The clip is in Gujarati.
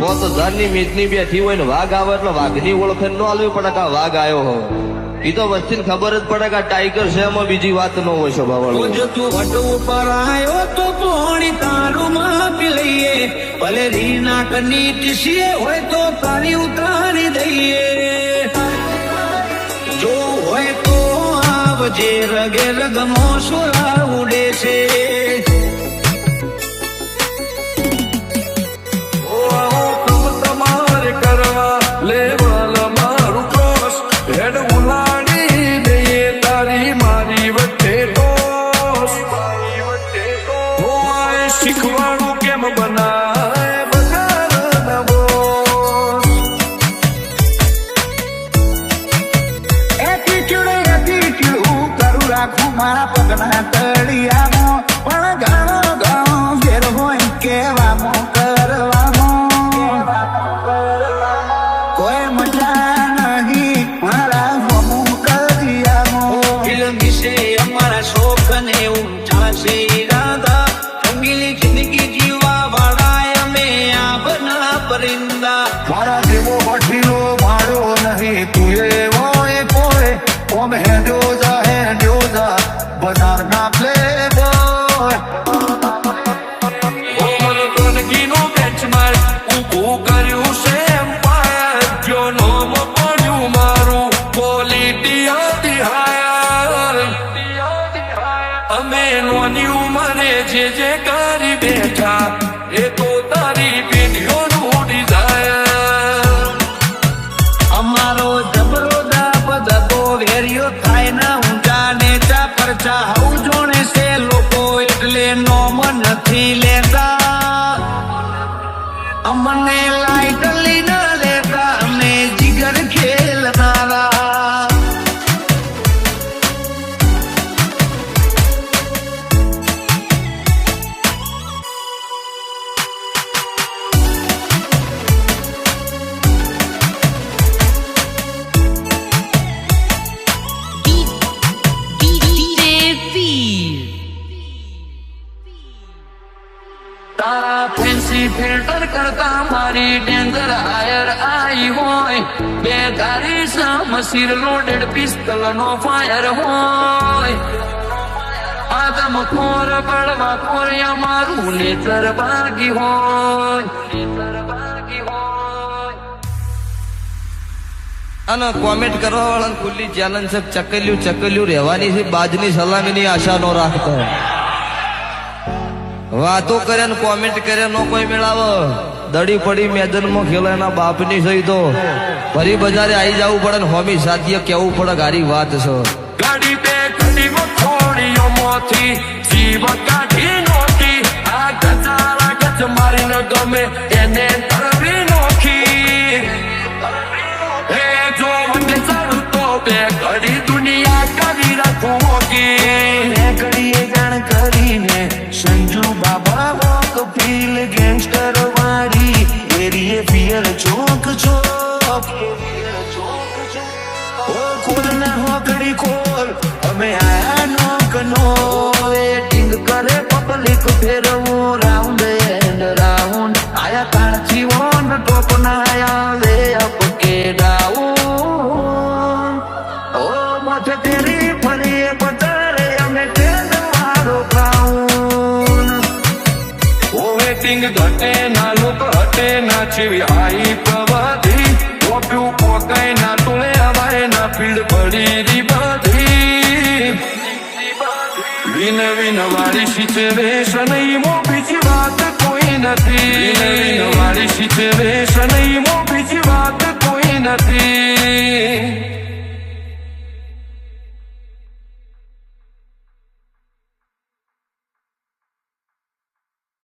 પોત મીટની બેઠી હોય ને વાઘ આવે એટલે વાઘની ઓળખાણ ન આલવી પડે કે આ વાઘ આવ્યો હોય. એ તો વસ્તી ખબર જ પડે કે આ ટાઈગર છે, એમાં બીજી વાત ન હોય. સ્વભાવવાળો તું વટ ઉપર આવ્યો તો પોણી તારું માપી લઈએ, ભલે રીના કની ટીસીએ હોય તો તારી ઉતારી દઈએ. જો હોય તો આવજે, રગે રગમો સુરા ઉડે છે. શીખવાડું કેમ બનાય એટીટ્યુડ કરું રાખું મારા પગના તળિયામાં, પણ ઘણો ઘણો ફેર હોય કેવામાં કરવામાં. કોઈ મજા નહીં મારા હમું કરિયામાં. ફિલ્મ વિશે અમારા શોખ ને ઊંચા છે ઈરાદા, રંગીલી જિંદગી જીવવા વાળા અમે આપના પરિંદા. મારા જેવો વટીલો મારો નહીં, તું એવો કોઈ ઓમ હેડ્યો જા બજાર ના પ્લે બોય. ગણગીનો બેચમાર ઊભું કર્યું છે એમ્પાયર, જો નોમ પડ્યું મારું ક્વોલિટી હતી હાયર. અમે નોની ઉંમરે જે કરી બેઠા એ તો તારી પેઢીઓનું ડિઝાયર. અમારો જબરો દાબ દબો વેરિયો થાય ના ઊંચા નેચા પરચા હવું જોણે છે લોકો, એટલે નોમ નથી લેતા. અમને લાઈટલી ના લેતા, અમે જીગર ખેલનારા. તારા ફેન્સી ફિલ્ટર કરતા મારી ડેન્જર હાયર આવી હોય, બે તારી સામસીર લોડેડ પિસ્તલ નો ફાયર હોય. આદમ ખોર બળવા ખોરિયા મારું નેચર ભાગી હોય. અને કોમેન્ટ કરવા વાળા ખુલ્લી ચેલેન્જ છે, ચકલ્યું રહેવાની છે, બાજની સલામીની આશા ન રાખતો. વાતો કરે ને કોમેન્ટ કરે નો કોઈ મેળાવો, દડી પડી મેદાનમાં ખેલો એના બાપની સહી તો ફરી બજારે આવી જવું પડે ને હોમી સાથીએ કેવું પડે ગારી વાત છે. ગાડી બે ઘડી થોડીઓ મોથી જીવ કાઢી નોતી, આ ગજારા ગજ મારીને ગમે એને તરવી નોખી. એ જો મને ચાલુ તો બે ઘડી દુનિયા કરી રાખું હોકી. બે ઘડીએ જાણ કરીને સંજુ બાબા વોક ફીલ ગેંગસ્ટર વાળી એરીએ ફિયર ચોક ચોક. ઓ ખોલ ના હોકડી ખોલ, અમે આયા નોક નો વેટિંગ કરે પબ્લિક ફેરવું રાઉન્ડ એન્ડ રાઉન્ડ. આયા કાણથી ઓન ટોપ ના આયા વે અપ કે ડાઉન. ઓ મત તેરી ફરી પતારે અમે તેજ મારો ક્રાઉન. વેટિંગ ઘટે ના લોક હટે ના જેવી હાઈ પ્રવાદી, ઓપ્યું પોકાય ના તોલે હવાય ના ફીલ્ડ પડી રી બધી. વિન વાળી સિચ્યુએશન મો બીજી વાત કોઈ નથી. વિન વાળી સિચ્યુએશન મો બીજી વાત કોઈ નથી.